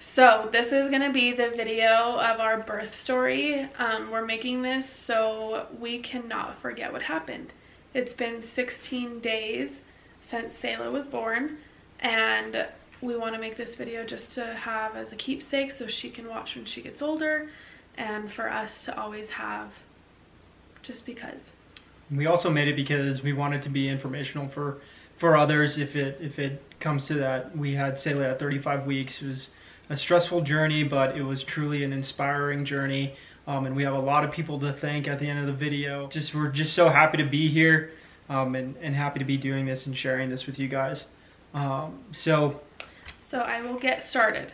So this is gonna be the video of our birth story. We're making this so we cannot forget what happened. It's been 16 days since Selah was born, and we want to make this video just to have as a keepsake so she can watch when she gets older, and for us to always have, just because. We also made it because we wanted to be informational for others if it comes to that. We had Selah at 35 weeks. It was a stressful journey, but it was truly an inspiring journey, and we have a lot of people to thank at the end of the video. We're just so happy to be here, and happy to be doing this and sharing this with you guys. So I will get started.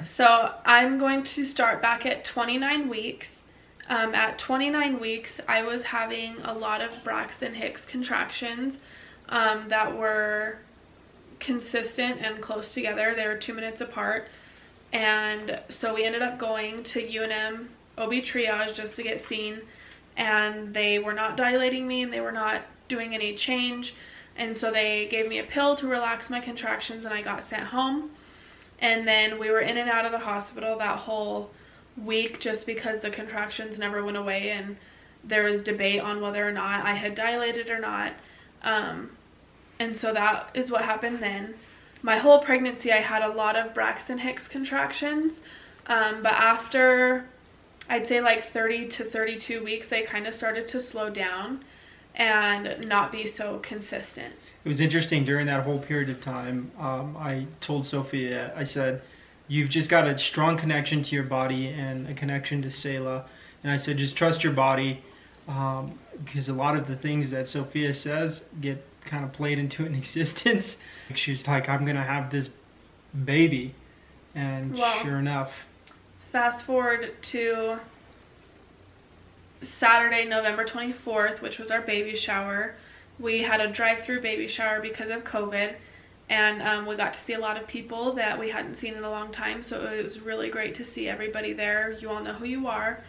So I'm going to start back at 29 weeks. At 29 weeks, I was having a lot of Braxton Hicks contractions that were consistent and close together. They were 2 minutes apart. And so we ended up going to UNM OB triage just to get seen, and they were not dilating me and they were not doing any change, and so they gave me a pill to relax my contractions and I got sent home. And then we were in and out of the hospital that whole week just because the contractions never went away and there was debate on whether or not I had dilated or not. And so that is what happened then. My whole pregnancy, I had a lot of Braxton Hicks contractions, but after, I'd say like 30 to 32 weeks, they kind of started to slow down and not be so consistent. it was interesting during that whole period of time. I told Sophia, I said, you've just got a strong connection to your body and a connection to Selah. And I said, just trust your body, because a lot of the things that Sophia says get kind of played into an existence. She's like, I'm gonna have this baby, and well, sure enough. Fast forward to Saturday, November 24th, which was our baby shower. We had a drive-through baby shower because of COVID, and we got to see a lot of people that we hadn't seen in a long time, so it was really great to see everybody there. You all know who you are.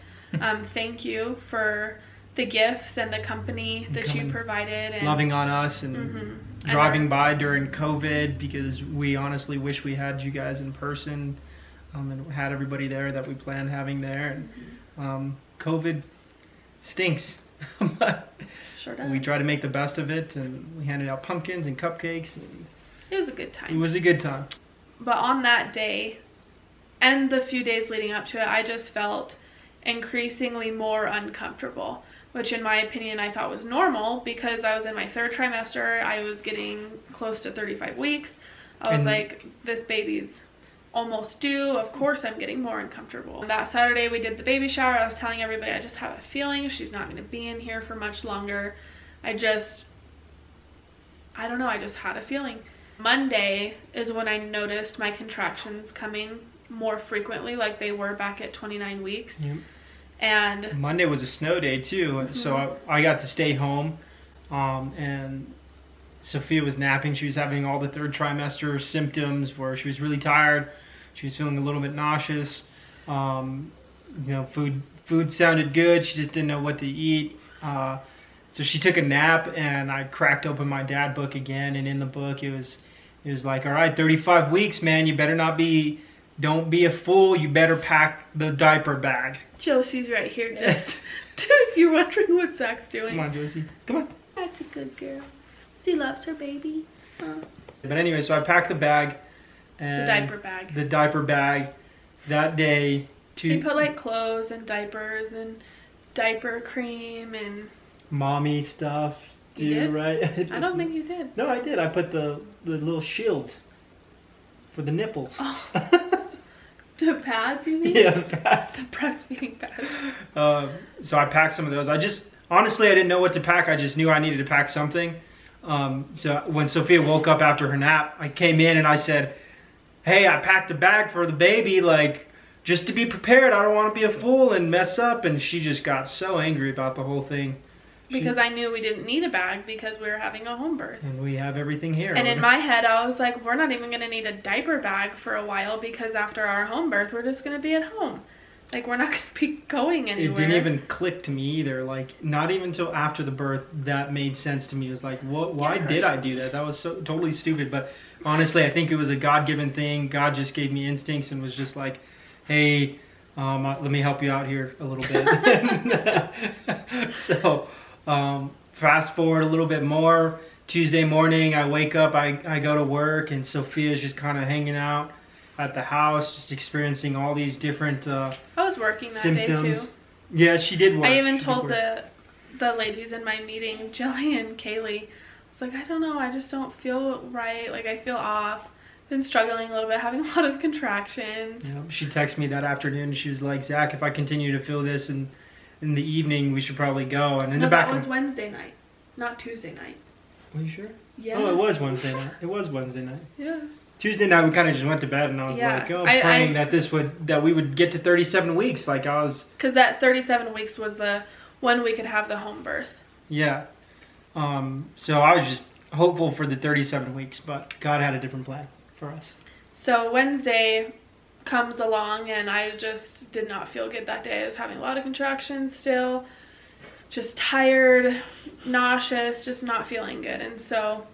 Thank you for the gifts and the company that you provided, and loving on us, and driving by during COVID, because we honestly wish we had you guys in person, and had everybody there that we planned having there. And COVID stinks. Sure does. We try to make the best of it, and we handed out pumpkins and cupcakes. And it was a good time. It was a good time. But on that day and the few days leading up to it, I just felt increasingly more uncomfortable, which in my opinion I thought was normal because I was in my 3rd trimester. I was getting close to 35 weeks. I was like, this baby's almost due. Of course I'm getting more uncomfortable. That Saturday we did the baby shower. I was telling everybody, I just have a feeling she's not going to be in here for much longer. I don't know, I just had a feeling. Monday is when I noticed my contractions coming more frequently like they were back at 29 weeks. Yep. And Monday was a snow day too, so I got to stay home, and Sophia was napping. She was having all the 3rd trimester symptoms where she was really tired. She was feeling a little bit nauseous. Food sounded good. She just didn't know what to eat. So she took a nap, and I cracked open my dad book again, and in the book it was like, all right, 35 weeks, man. You better don't be a fool. You better pack the diaper bag. Josie's right here, just if you're wondering what Zach's doing. Come on, Josie. Come on. That's a good girl. She loves her baby. But anyway, so I packed the bag. And the diaper bag. The diaper bag that day. We put like clothes and diapers and diaper cream and mommy stuff. You did? Right? I don't think you did. No, I did. I put the little shields for the nipples. Oh. The pads, you mean? Yeah, the pads. The breastfeeding pads. So I packed some of those. Honestly, I didn't know what to pack. I just knew I needed to pack something. So when Sophia woke up after her nap, I came in and I said, hey, I packed a bag for the baby, like, just to be prepared. I don't want to be a fool and mess up. And she just got so angry about the whole thing. Because I knew we didn't need a bag because we were having a home birth. And we have everything here. And in my head, I was like, we're not even going to need a diaper bag for a while because after our home birth, we're just going to be at home. Like, we're not going to be going anywhere. It didn't even click to me either. Like, not even until after the birth that made sense to me. It was like, what? Why did I do that? That was so totally stupid. But honestly, I think it was a God-given thing. God just gave me instincts and was just like, hey, let me help you out here a little bit. So, fast forward a little bit more. Tuesday morning, I wake up, I go to work, and Sophia's just kind of hanging out at the house, just experiencing all these different I was working that symptoms. day too. Yeah, she did work. I even told the ladies in my meeting, Jilly and Kaylee, I was like, I don't know, I just don't feel right. Like, I feel off. Been struggling a little bit, having a lot of contractions. Yeah, she texted me that afternoon. She was like, Zach, if I continue to feel this in the evening, we should probably go. And in the back that was Wednesday night, not Tuesday night. Are you sure? Yes. Oh, it was Wednesday night. It was Wednesday night. Yes. Tuesday night, we kind of just went to bed, and I was like, praying that we would get to 37 weeks. Like, I was... Because that 37 weeks was the when we could have the home birth. Yeah. So I was just hopeful for the 37 weeks, but God had a different plan for us. So Wednesday comes along, and I just did not feel good that day. I was having a lot of contractions still, just tired, nauseous, just not feeling good. And so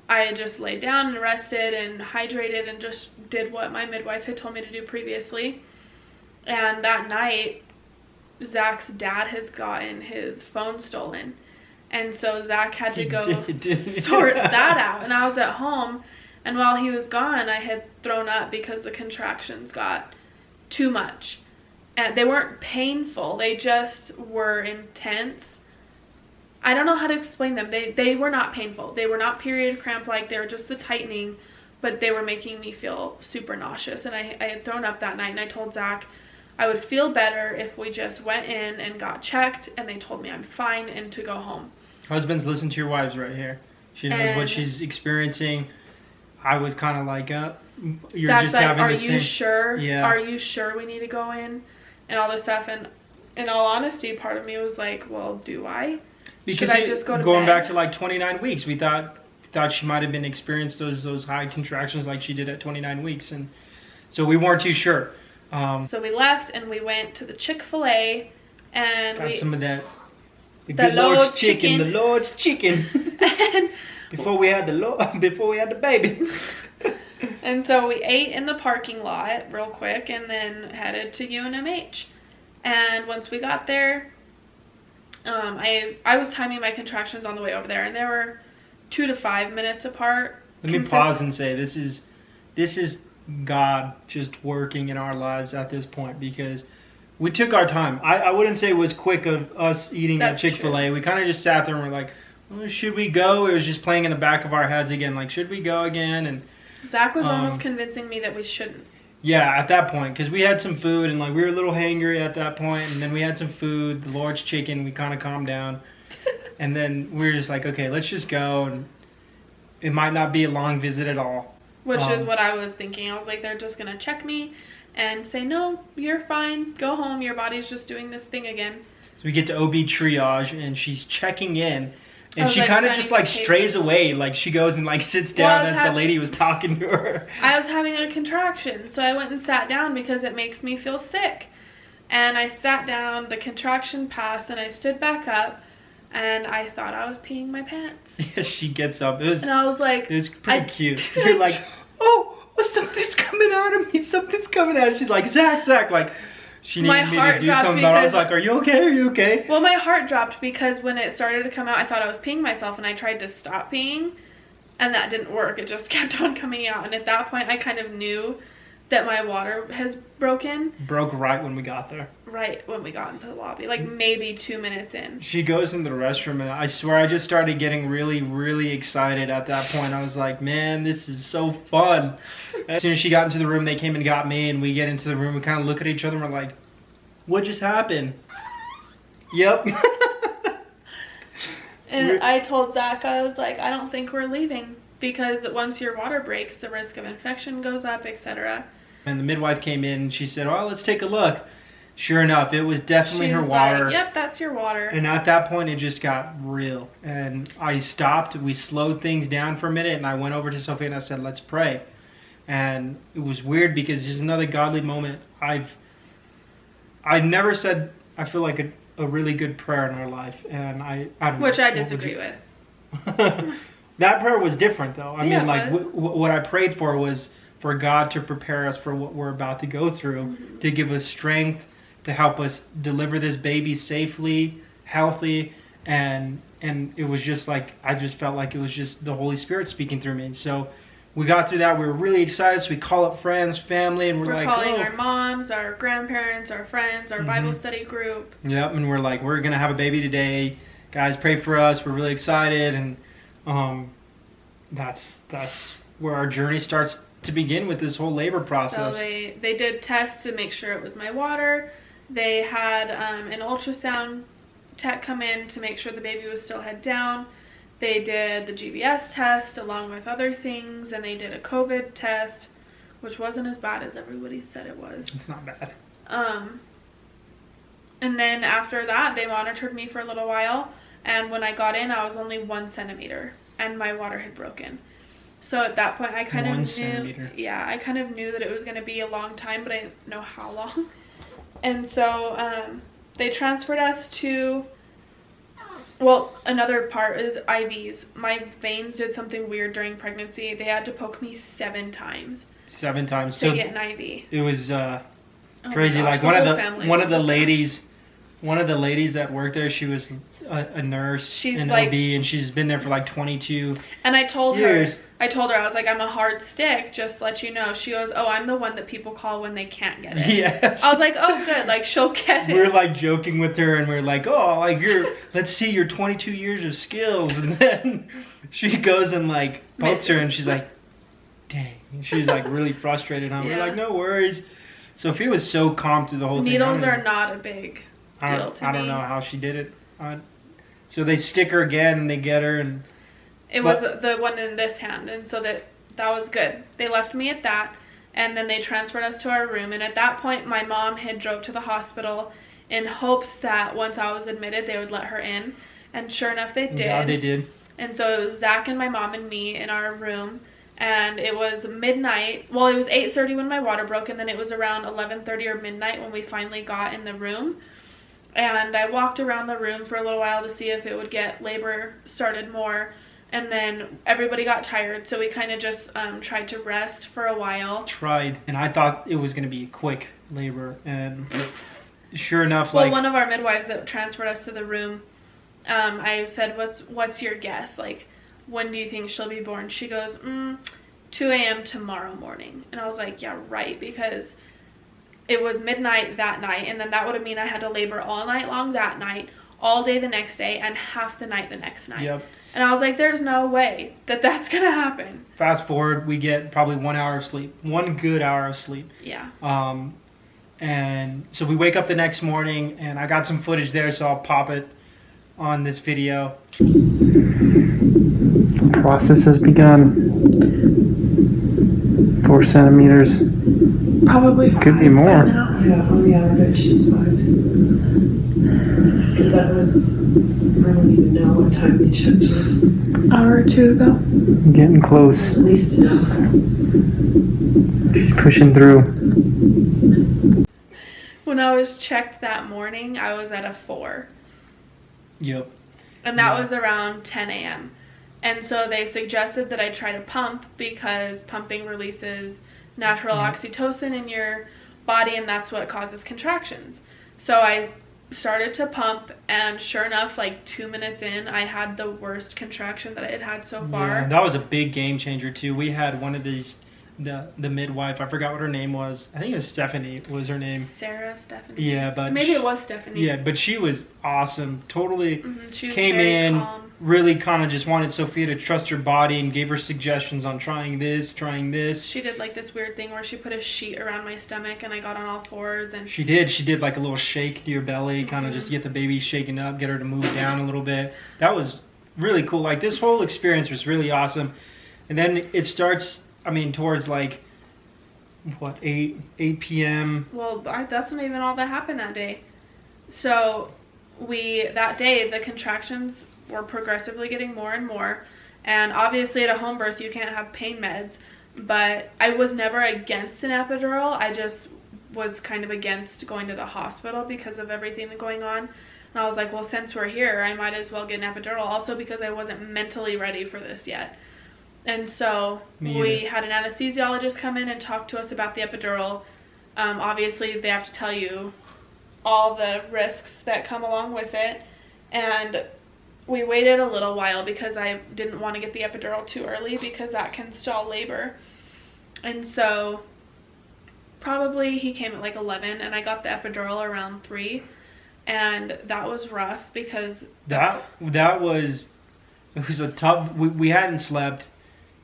I just laid down and rested and hydrated and just did what my midwife had told me to do previously. And that night, Zach's dad has gotten his phone stolen. And so Zach had to go sort that out. And I was at home, and while he was gone, I had thrown up because the contractions got too much. And they weren't painful, they just were intense. I don't know how to explain them. They were not painful. They were not period cramp-like. They were just the tightening, but they were making me feel super nauseous. And I had thrown up that night, and I told Zach I would feel better if we just went in and got checked, and they told me I'm fine and to go home. Husbands, listen to your wives right here. She knows what she's experiencing. I was kind of like, you're Zach's just like, having are the same... you sure? Yeah. Are you sure we need to go in? And all this stuff. And in all honesty, part of me was like, well, do I? Because should I just go to going bed? back to like 29 weeks, we thought she might have been experienced those high contractions like she did at 29 weeks, and so we weren't too sure. So we left and we went to the Chick-fil-A, and got some of that the the good Lord's chicken. The Lord's chicken. and, before we had the baby. and so we ate in the parking lot real quick, and then headed to UNMH. And once we got there, I was timing my contractions on the way over there, and they were 2 to 5 minutes apart. Let me pause and say this is God just working in our lives at this point, because we took our time. I wouldn't say it was quick of us eating at Chick-fil-A. We kind of just sat there and we're like, well, should we go? It was just playing in the back of our heads again, like, should we go again? And Zach was almost convincing me that we shouldn't. Yeah, at that point, because we had some food, and like we were a little hangry at that point, and then we had some food, the Lord's chicken, we kind of calmed down, and then we were just like, okay, let's just go, and it might not be a long visit at all. Which is what I was thinking. I was like, they're just going to check me and say, no, you're fine, go home, your body's just doing this thing again. So we get to OB triage, and she's checking in. And she like kind of just like strays away, like she goes and like sits down as the lady was talking to her. I was having a contraction, so I went and sat down because it makes me feel sick. And I sat down, the contraction passed, and I stood back up, and I thought I was peeing my pants. Yeah, she gets up. And I was like, it was pretty cute. You're like, oh, something's coming out of me. Something's coming out. She's like, Zach, like. She needed me to do something, but I was like, are you okay? Are you okay? Well, my heart dropped because when it started to come out, I thought I was peeing myself, and I tried to stop peeing, and that didn't work. It just kept on coming out, and at that point, I kind of knew that my water has broken. Broke right when we got there. Right when we got into the lobby, like maybe 2 minutes in. She goes into the restroom, and I swear I just started getting really, really excited at that point. I was like, man, this is so fun. As soon as she got into the room, they came and got me, and we get into the room, we kind of look at each other, and we're like, what just happened? Yep. And I told Zach, I was like, I don't think we're leaving, because once your water breaks, the risk of infection goes up, etc. And the midwife came in, and she said, well, let's take a look. Sure enough, it was definitely her water. Like, yep, that's your water. And at that point, it just got real. And I stopped. We slowed things down for a minute, and I went over to Sophie and I said, let's pray. And it was weird because there's another godly moment. I've I never said, I feel like a really good prayer in our life, and I don't know. Which I disagree with. That prayer was different, though. I mean, like, was. what I prayed for was for God to prepare us for what we're about to go through, to give us strength, to help us deliver this baby safely, healthy, and it was just like, I just felt like it was just the Holy Spirit speaking through me. So we got through that. We were really excited. So we call up friends, family, and we're like, calling our moms, our grandparents, our friends, our Bible study group. Yep, and we're like, we're going to have a baby today. Guys, pray for us. We're really excited. And that's where our journey starts to begin with this whole labor process. So they did tests to make sure it was my water. They had an ultrasound tech come in to make sure the baby was still head down. They did the GBS test along with other things, and they did a COVID test, which wasn't as bad as everybody said it was. It's not bad. And then after that, they monitored me for a little while, and when I got in, I was only 1 centimeter, and my water had broken. So at that point, I kind of knew. 1 centimeter. Yeah, I kind of knew that it was going to be a long time, but I didn't know how long. And so they transferred us to. Well, another part is IVs. My veins did something weird during pregnancy. They had to poke me 7 times. 7 times To get an IV. It was crazy. Gosh, like one of the ladies that worked there, she was a nurse. She's in like, OB, and she's been there for like 22 and I told years. I was like, I'm a hard stick, just to let you know. She goes, oh, I'm the one that people call when they can't get it. Yeah. I was like, oh, good, like, she'll get it. We were like joking with her, and we're like, oh, like, let's see your 22 years of skills. And then she goes and like pokes her, and she's like, dang. She's like really frustrated. And we're like, no worries. Sophia was so calm through the whole thing. Needles are not a big deal to me. I don't know how she did it. So they stick her again, and they get her, and it was the one in this hand, and so that was good. They left me at that, and then they transferred us to our room. And at that point, my mom had drove to the hospital in hopes that once I was admitted, they would let her in. And sure enough, they did. Yeah, they did. And so it was Zach and my mom and me in our room, and it was midnight. Well, it was 8:30 when my water broke, and then it was around 11:30 or midnight when we finally got in the room. And I walked around the room for a little while to see if it would get labor started more. And then everybody got tired, so we kind of just tried to rest for a while. And I thought it was going to be quick labor, and sure enough, well, one of our midwives that transferred us to the room, I said, what's your guess? Like, when do you think she'll be born? She goes, 2 a.m. tomorrow morning. And I was like, yeah, right, because it was midnight that night, and then that would have mean I had to labor all night long that night, all day the next day, and half the night the next night. Yep. And I was like, there's no way that that's going to happen. Fast forward, we get probably 1 hour of sleep. 1 good hour of sleep. Yeah. And so we wake up the next morning, and I got some footage there, so I'll pop it on this video. The process has begun. 4 centimeters. Probably 5. Could be more. Yeah, on the average, she's 5. Because that was, I don't even know what time they checked you. Hour or 2 ago. Getting close. At least an hour. She's pushing through. When I was checked that morning, I was at a 4. Yep. And that was around 10 a.m. And so they suggested that I try to pump because pumping releases natural oxytocin in your body, and that's what causes contractions. So I started to pump, and sure enough, like 2 minutes in, I had the worst contraction that I had had so far. Yeah, that was a big game changer too. We had one of these, the midwife, I forgot what her name was. I think it was Stephanie was her name. Sarah, Stephanie. Yeah, but maybe it was Stephanie. Yeah, but she was awesome. Totally She was came very in, calm. really kind of just wanted Sophia to trust her body and gave her suggestions on trying this. She did like this weird thing where she put a sheet around my stomach, and I got on all 4s. And she did like a little shake to your belly, kind of just get the baby shaken up, get her to move down a little bit. That was really cool. Like, this whole experience was really awesome. And then it starts, I mean, towards like, what, 8 p.m. Well, that's not even all that happened that day. So that day, the contractions were progressively getting more and more. And obviously at a home birth, you can't have pain meds. But I was never against an epidural. I just was kind of against going to the hospital because of everything going on. And I was like, well, since we're here, I might as well get an epidural, also because I wasn't mentally ready for this yet. And so we had an anesthesiologist come in and talk to us about the epidural. Obviously, they have to tell you all the risks that come along with it. And we waited a little while because I didn't want to get the epidural too early because that can stall labor. And so probably he came at like 11 and I got the epidural around 3. And that was rough because it was a tough, we hadn't slept.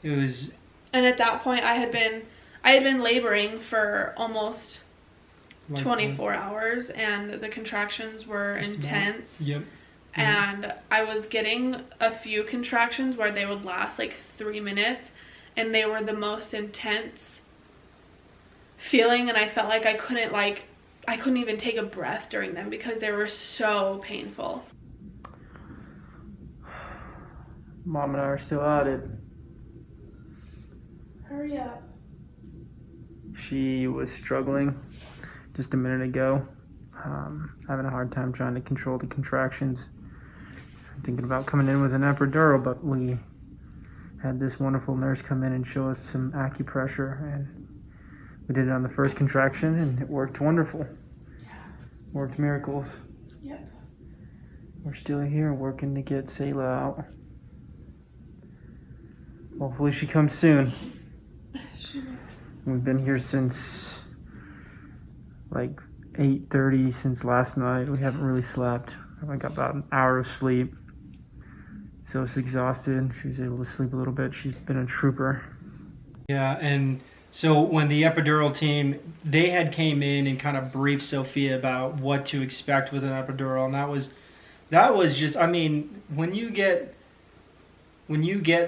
It was, and at that point I had been laboring for almost 24 hours, and the contractions were intense. Yep. And I was getting a few contractions where they would last like 3 minutes, and they were the most intense feeling, and I felt like I couldn't even take a breath during them because they were so painful. Mom and I are still at it. Hurry up. She was struggling just a minute ago, having a hard time trying to control the contractions. Thinking about coming in with an epidural, but we had this wonderful nurse come in and show us some acupressure, and we did it on the first contraction, and it worked wonderful. Worked miracles. Yep. We're still here working to get Selah out. Hopefully she comes soon. We've been here since like 8:30 since last night. We haven't really slept. I got about an hour of sleep. So it's exhausted. She was able to sleep a little bit. She's been a trooper. Yeah, and so when the epidural team, they had came in and kind of briefed Sophia about what to expect with an epidural, and that was just, I mean, when you get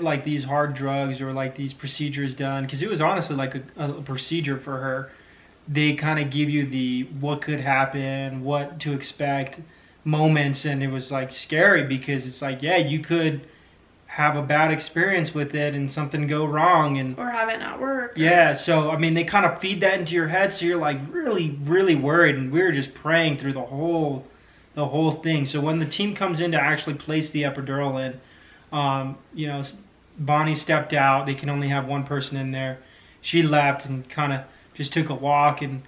like these hard drugs or like these procedures done, because it was honestly like a procedure for her, they kind of give you the what could happen, what to expect moments, and it was like scary because it's like, yeah, you could have a bad experience with it and something go wrong, and or have it not work. Yeah, so I mean they kind of feed that into your head, so you're like really, really worried, and we were just praying through the whole thing. So when the team comes in to actually place the epidural in, Bonnie stepped out. They can only have one person in there. She left and kind of just took a walk, and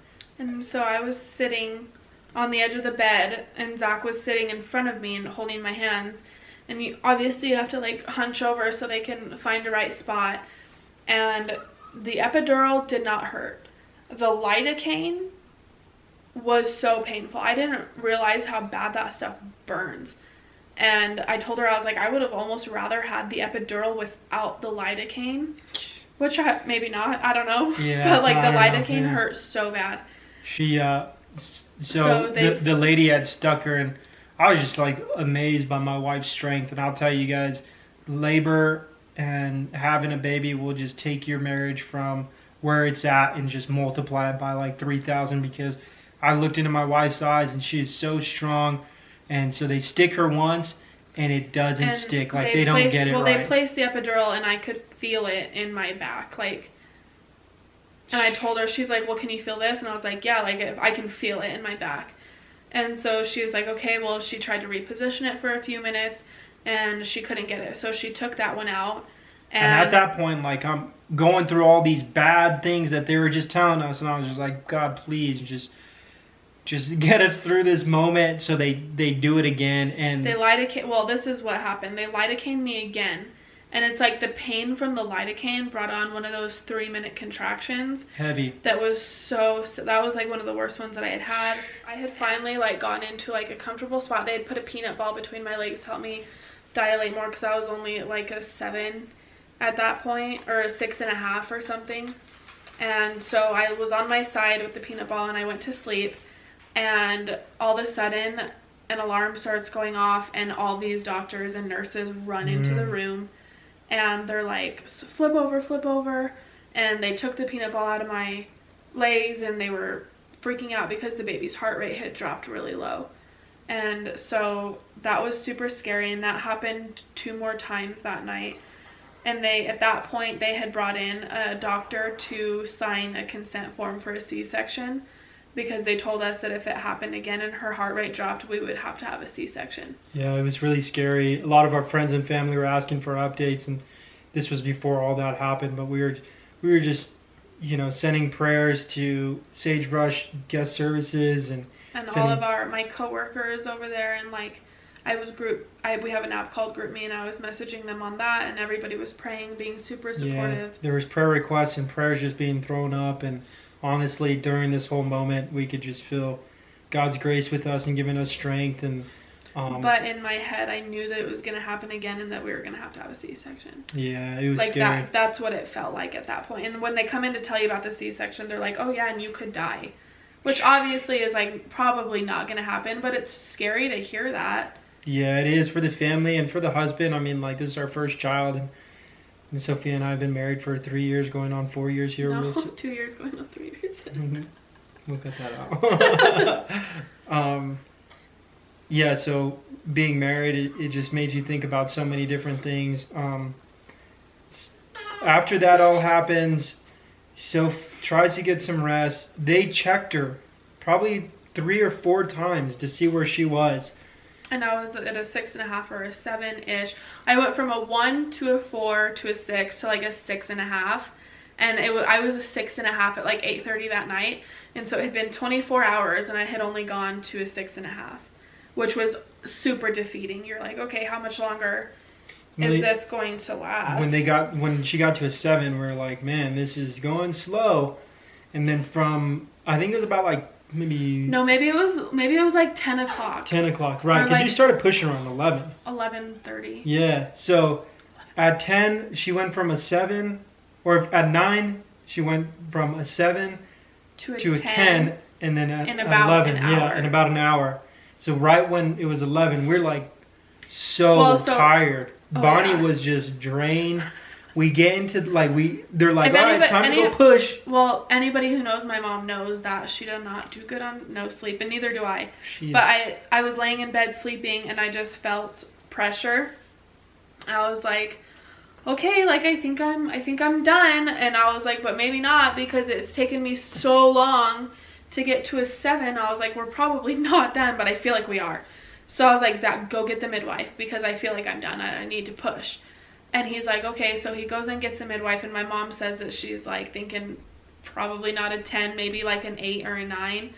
so I was sitting on the edge of the bed, and Zach was sitting in front of me and holding my hands. And you have to like hunch over so they can find the right spot. And the epidural did not hurt. The lidocaine was so painful. I didn't realize how bad that stuff burns. And I told her, I was like, I would have almost rather had the epidural without the lidocaine. Which maybe not, I don't know. Yeah, but like the lidocaine hurt so bad. She, the lady had stuck her, and I was just like amazed by my wife's strength. And I'll tell you guys, labor and having a baby will just take your marriage from where it's at and just multiply it by like 3,000, because I looked into my wife's eyes and she is so strong. And so they stick her once and it doesn't stick. Like they don't get it right. Well, they placed the epidural and I could feel it in my back. And I told her, she's like, well, can you feel this? And I was like, yeah, like I can feel it in my back. And so she was like, okay, well, she tried to reposition it for a few minutes and she couldn't get it. So she took that one out. And at that point, like, I'm going through all these bad things that they were just telling us. And I was just like, God, please just get us through this moment. So they do it again. And they lidocaine. Well, this is what happened. They lidocaine me again. And it's like the pain from the lidocaine brought on one of those 3-minute contractions. Heavy. That was that was like one of the worst ones that I had had. I had finally like gone into like a comfortable spot. They had put a peanut ball between my legs to help me dilate more, because I was only like a 7 at that point, or a 6.5 or something. And so I was on my side with the peanut ball and I went to sleep, and all of a sudden an alarm starts going off and all these doctors and nurses run into the room. And they're like, flip over. And they took the peanut ball out of my legs, and they were freaking out because the baby's heart rate had dropped really low. And so that was super scary, and that happened 2 more times that night. And at that point, they had brought in a doctor to sign a consent form for a C-section. because they told us that if it happened again and her heart rate dropped, we would have to have a C-section. Yeah, it was really scary. A lot of our friends and family were asking for updates, and this was before all that happened, but we were just, you know, sending prayers to Sagebrush Guest Services and all of my coworkers over there, and like we have an app called GroupMe, and I was messaging them on that, and everybody was praying, being super supportive. Yeah, there was prayer requests and prayers just being thrown up, and honestly, during this whole moment, we could just feel God's grace with us and giving us strength. And but in my head, I knew that it was going to happen again, and that we were going to have a C-section. Yeah, it was like scary. That's what it felt like at that point. And when they come in to tell you about the C-section, they're like, "Oh yeah, and you could die," which obviously is like probably not going to happen, but it's scary to hear that. Yeah, it is for the family and for the husband. I mean, like, this is our first child, and Sophia and I have been married for 3 years, going on 4 years here. No, 2 years going on 3 years. We'll cut that out. Yeah, so being married, it just made you think about so many different things. After that all happens, Soph tries to get some rest. They checked her probably 3 or 4 times to see where she was. And I was at a 6.5 or a 7-ish. I went from a 1 to a 4 to a 6 to like a 6.5. And I was a 6.5 at like 8:30 that night. And so it had been 24 hours and I had only gone to a 6.5, which was super defeating. You're like, okay, how much longer is this going to last? When she got to a 7, we were like, man, this is going slow. And then I think it was about like maybe it was like 10 o'clock. 10 o'clock, right? Because you started pushing around 11. 11:30. Yeah. So at 10, she went from a 7, or at 9, she went from a 7 to a 10, and then at 11, in about an hour. So right when it was 11, we're like so tired. Bonnie was just drained. We get into they're like, all right, time to go push. Well, anybody who knows my mom knows that she does not do good on no sleep, and neither do I. But I was laying in bed sleeping, and I just felt pressure. I was like, okay, like I think I'm done, and I was like, but maybe not, because it's taken me so long to get to a 7. I was like, we're probably not done, but I feel like we are. So I was like, Zach, go get the midwife, because I feel like I'm done. I need to push. And he's like, okay. So he goes and gets a midwife, and my mom says that she's like thinking probably not a 10, maybe like an 8 or a 9.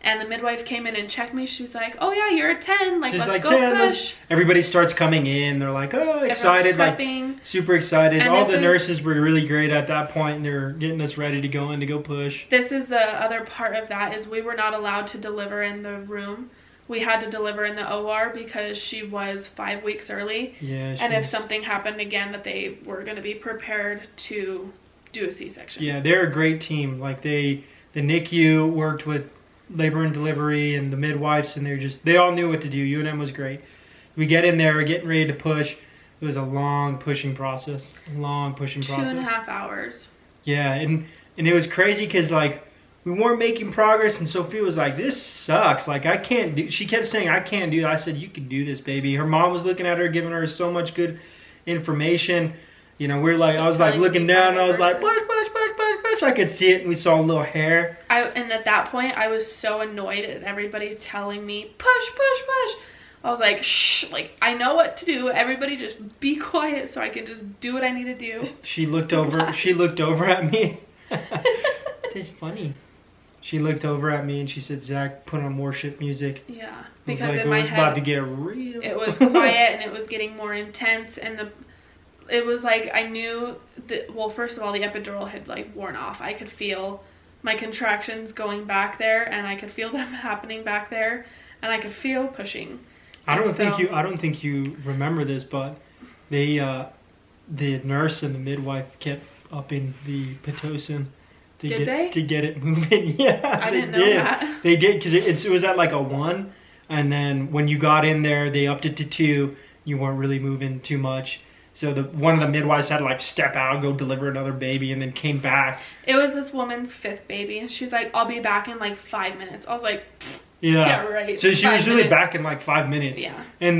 And the midwife came in and checked me. She's like, oh yeah, you're a 10. Like, let's go push. Everybody starts coming in. They're like, oh, excited, like super excited. And all the nurses were really great at that point, and they're getting us ready to go in to go push. This is the other part of that, is we were not allowed to deliver in the room. We had to deliver in the OR because she was 5 weeks early. Yeah. And if something happened again, that they were going to be prepared to do a C-section. Yeah, they're a great team. Like the NICU worked with labor and delivery and the midwives, and they all knew what to do. UNM was great. We get in there, we're getting ready to push. It was a long pushing process. 2.5 hours. Yeah, and it was crazy because like we weren't making progress, and Sophia was like, this sucks. Like, I can't do, she kept saying, I can't do that. I said, you can do this, baby. Her mom was looking at her, giving her so much good information. You know, we're like, I was like looking down, and I was like, push. I could see it, and we saw a little hair. And at that point, I was so annoyed at everybody telling me, push. I was like, shh, like, I know what to do. Everybody just be quiet so I can just do what I need to do. She looked over at me. It's funny. She looked over at me and she said, Zach, put on worship music. Yeah, because in my head, it was about to get real. It was quiet and it was getting more intense, and it was like I knew that, well, first of all, the epidural had like worn off. I could feel my contractions going back there, and I could feel them happening back there, and I could feel pushing. I don't think you remember this, but the nurse and the midwife kept upping the Pitocin. To get it moving. Yeah, I didn't know that. They did, because it was at like a 1, and then when you got in there, they upped it to 2. You weren't really moving too much, so one of the midwives had to like step out, go deliver another baby, and then came back. It was this woman's 5th baby, and she's like, I'll be back in like 5 minutes. I was like, yeah, right. So she was really back in like 5 minutes. Yeah. And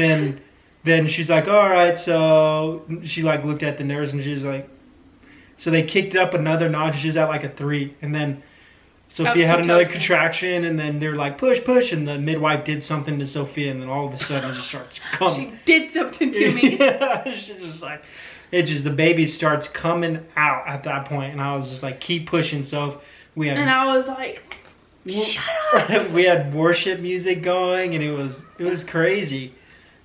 then she's like, all right. So she like looked at the nurse, and she was like, so they kicked it up another notch. She's at like a 3, and then Sophia had another contraction, and then they're like, push, push, and the midwife did something to Sophia, and then all of a sudden it just starts coming. She did something to me. She's just like, the baby starts coming out at that point, and I was just like, keep pushing, Soph. And I was like, shut up. We had worship music going, and it was crazy.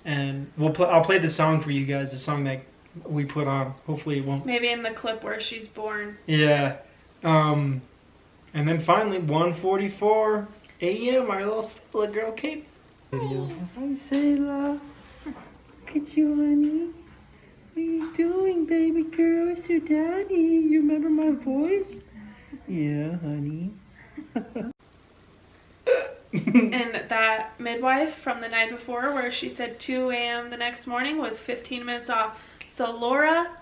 And I'll play the song for you guys, the song that we put on. Hopefully it won't. Maybe in the clip where she's born. Yeah. And then finally, 1:44 a.m., our little Selah girl came. Hi, Selah. Look at you, honey. What are you doing, baby girl? It's your daddy. You remember my voice? Yeah, honey. And that midwife from the night before, where she said 2 a.m. the next morning, was 15 minutes off. So Laura,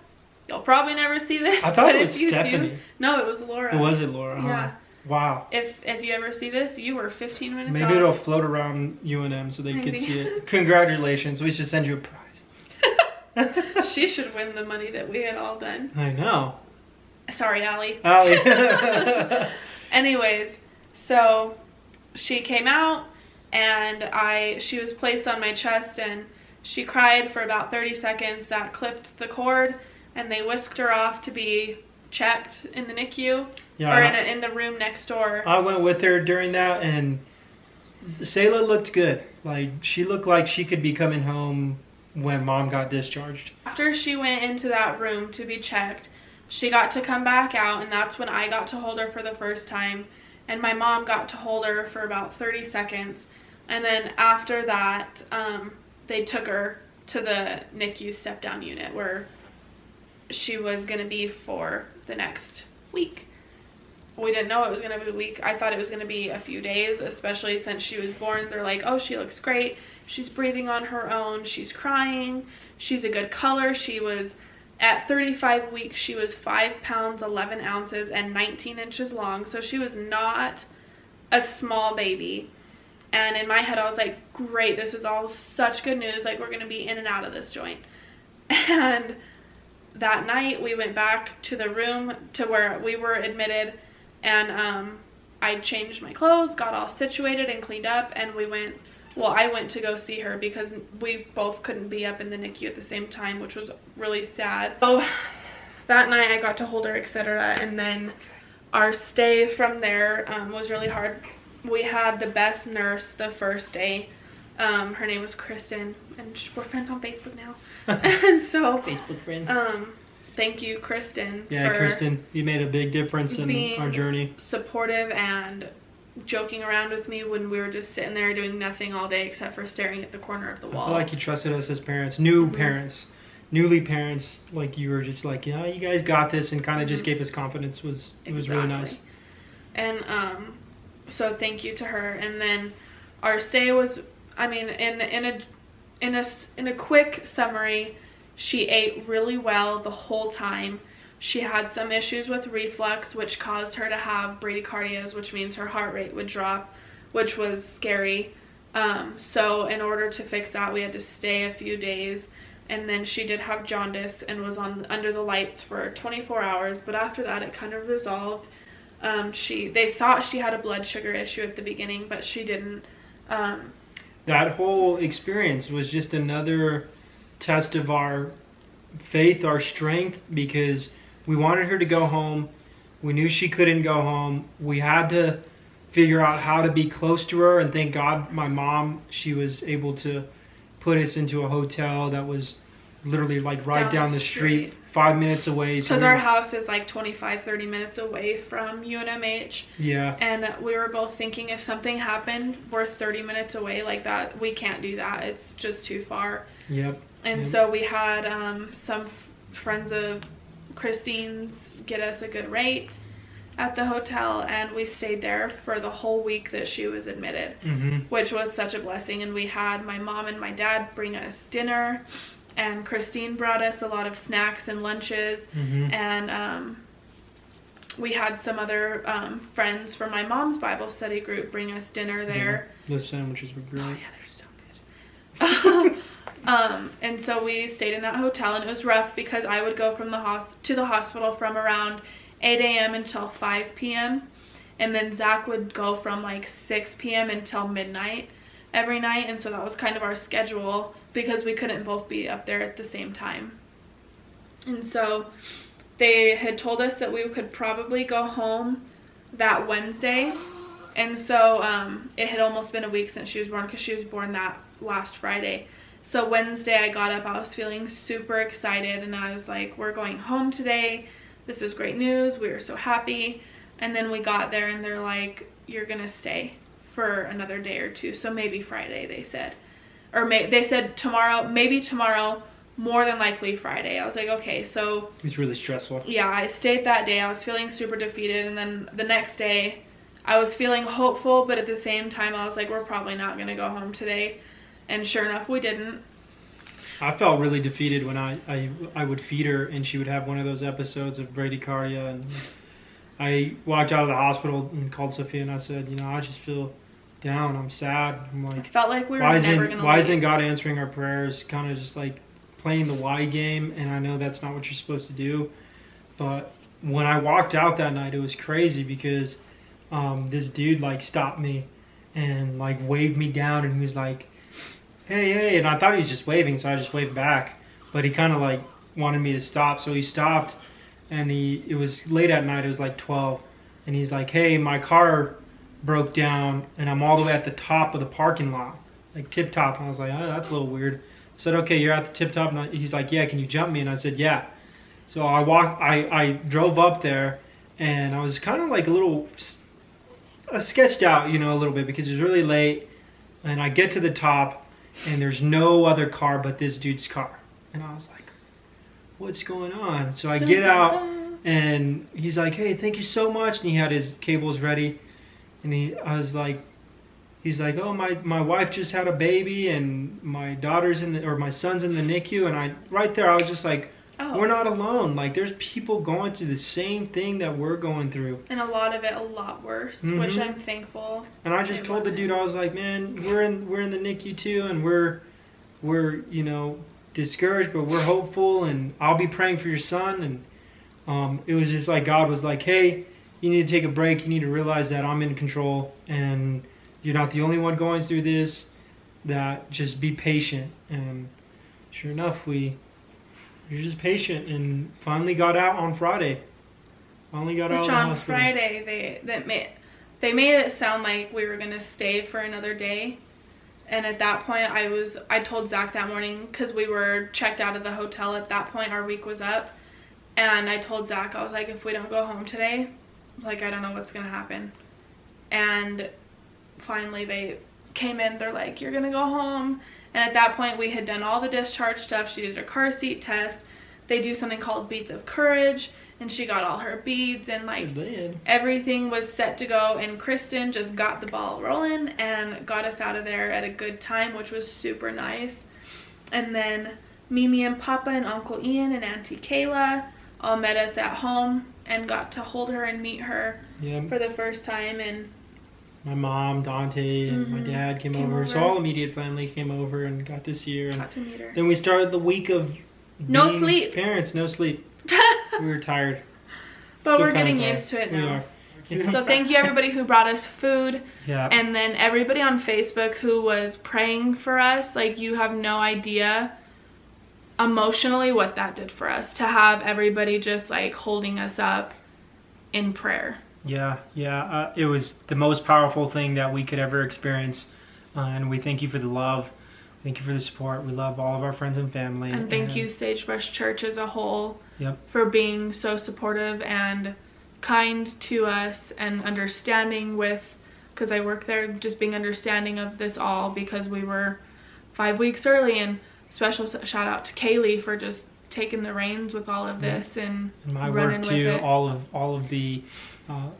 you'll probably never see this. I thought it was Stephanie. No, it was Laura. Was it Laura? Yeah. Huh? Wow. If you ever see this, you were 15 minutes off. Maybe it'll float around UNM so they could see it. Congratulations. We should send you a prize. She should win the money that we had all done. I know. Sorry, Allie. Allie. Anyways, so she came out, and she was placed on my chest, and she cried for about 30 seconds. That clipped the cord, and they whisked her off to be checked in the NICU, or in the room next door. I went with her during that, and Selah looked good. Like, she looked like she could be coming home when Mom got discharged. After she went into that room to be checked, she got to come back out, and that's when I got to hold her for the first time, and my mom got to hold her for about 30 seconds. And then after that, they took her to the NICU step-down unit, where she was going to be for the next week. We didn't know it was going to be a week. I thought it was going to be a few days, especially since she was born. They're like, oh, she looks great. She's breathing on her own. She's crying. She's a good color. She was, at 35 weeks, she was 5 pounds, 11 ounces, and 19 inches long. So she was not a small baby. And in my head, I was like, great, this is all such good news. Like, we're going to be in and out of this joint. And that night, we went back to the room to where we were admitted, and I changed my clothes, got all situated and cleaned up, and I went to go see her because we both couldn't be up in the NICU at the same time, which was really sad. So that night, I got to hold her, etc., and then our stay from there was really hard. We had the best nurse the first day. Her name was Kristen, and we're friends on Facebook now. And so Facebook friends. Thank you, Kristen. Yeah, for Kristen, you made a big difference in our journey. Supportive and joking around with me when we were just sitting there doing nothing all day except for staring at the corner of the wall. I feel like you trusted us as parents, newly parents. Like, you were just like, yeah, you guys got this, and kind of just gave us confidence. It was really nice. And so thank you to her. And then our stay was, I mean, in a quick summary, she ate really well the whole time. She had some issues with reflux, which caused her to have bradycardias, which means her heart rate would drop, which was scary. So in order to fix that, we had to stay a few days. And then she did have jaundice and was under the lights for 24 hours. But after that, it kind of resolved. They thought she had a blood sugar issue at the beginning, but she didn't. That whole experience was just another test of our faith, our strength, because we wanted her to go home. We knew she couldn't go home. We had to figure out how to be close to her, and thank God my mom, she was able to put us into a hotel that was literally like right down the street, 5 minutes away. Because our house is like 25-30 minutes away from UNMH. Yeah. And we were both thinking, if something happened, we're 30 minutes away like that. We can't do that. It's just too far. Yep. And so we had some friends of Christine's get us a good rate at the hotel, and we stayed there for the whole week that she was admitted, which was such a blessing. And we had my mom and my dad bring us dinner, and Christine brought us a lot of snacks and lunches, and we had some other friends from my mom's Bible study group bring us dinner there. Those sandwiches were great. Oh yeah, they're so good. And so we stayed in that hotel, and it was rough because I would go from to the hospital from around 8 a.m. until 5 p.m. And then Zach would go from like 6 p.m. until midnight every night. And so that was kind of our schedule because we couldn't both be up there at the same time. And so they had told us that we could probably go home that Wednesday. And so it had almost been a week since she was born because she was born that last Friday. So Wednesday I got up, I was feeling super excited, and I was like, we're going home today. This is great news. We are so happy. And then we got there and they're like, you're going to stay for another day or two. So maybe Friday, they said. Or they said tomorrow, maybe tomorrow, more than likely Friday. I was like, okay, so. It was really stressful. Yeah, I stayed that day. I was feeling super defeated. And then the next day, I was feeling hopeful, but at the same time, I was like, we're probably not going to go home today. And sure enough, we didn't. I felt really defeated when I would feed her and she would have one of those episodes of bradycardia. And I walked out of the hospital and called Sophia and I said, I just feel down. I'm sad. I'm like, I felt like we were never going to leave. Why isn't God answering our prayers? Kind of just like playing the why game. And I know that's not what you're supposed to do. But when I walked out that night, it was crazy because this dude like stopped me and like waved me down and he was like, hey, and I thought he was just waving, so I just waved back, but he kind of like wanted me to stop, so he stopped, and it was late at night, it was like 12, and he's like, hey, my car broke down and I'm all the way at the top of the parking lot, like tip top. And I was like, oh, that's a little weird. I said, okay, you're at the tip top. And he's like, yeah, can you jump me? And I said, yeah. So I drove up there and I was kind of like a little sketched out, a little bit because it was really late. And I get to the top and there's no other car but this dude's car. And I was like, what's going on? So I get out and he's like, hey, thank you so much. And he had his cables ready. And he's like, oh, my wife just had a baby and my my son's in the NICU. And right there, I was just like, oh, we're not alone. Like, there's people going through the same thing that we're going through. And a lot of it a lot worse, which I'm thankful. And I just told the dude, I was like, man, we're in the NICU too, and we're discouraged, but we're hopeful, and I'll be praying for your son. And it was just like God was like, hey, you need to take a break. You need to realize that I'm in control, and you're not the only one going through this. That just be patient. And sure enough, you're just patient, and finally got out on Friday. Which on Friday they made it sound like we were gonna stay for another day, and at that point I told Zach that morning because we were checked out of the hotel at that point. Our week was up, and I told Zach, I was like, if we don't go home today, like, I don't know what's gonna happen. And finally they came in. They're like, you're gonna go home. And at that point, we had done all the discharge stuff. She did a car seat test. They do something called beads of courage, and she got all her beads, and like everything was set to go. And Kristen just got the ball rolling and got us out of there at a good time, which was super nice. And then Mimi and Papa and Uncle Ian and Auntie Kayla all met us at home and got to hold her and meet her for the first time. And my mom, Dante, and my dad came over. So all immediate family came over and got to see her. Got to meet her. Then we started the week of no sleep. Parents, no sleep. We were tired. But still we're getting used to it now. We are. So thank you everybody who brought us food. Yeah. And then everybody on Facebook who was praying for us. Like, you have no idea emotionally what that did for us, to have everybody just like holding us up in prayer. Yeah. It was the most powerful thing that we could ever experience. And we thank you for the love. Thank you for the support. We love all of our friends and family. And thank you, Sagebrush Church as a whole, yep, for being so supportive and kind to us and understanding with, because I work there, just being understanding of this all because we were 5 weeks early. And special shout out to Kaylee for just taking the reins with all of this and my work too. All of the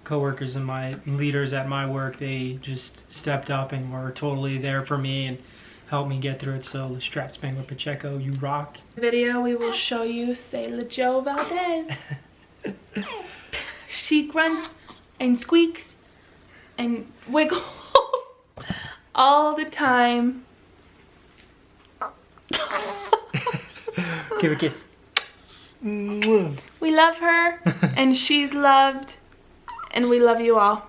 co-workers and my leaders at my work, they just stepped up and were totally there for me and helped me get through it. So Strat Spangler Pacheco, you rock. Video we will show you Selah Jo Valdez. She grunts and squeaks and wiggles all the time. Give her a kiss. We love her and she's loved, and we love you all.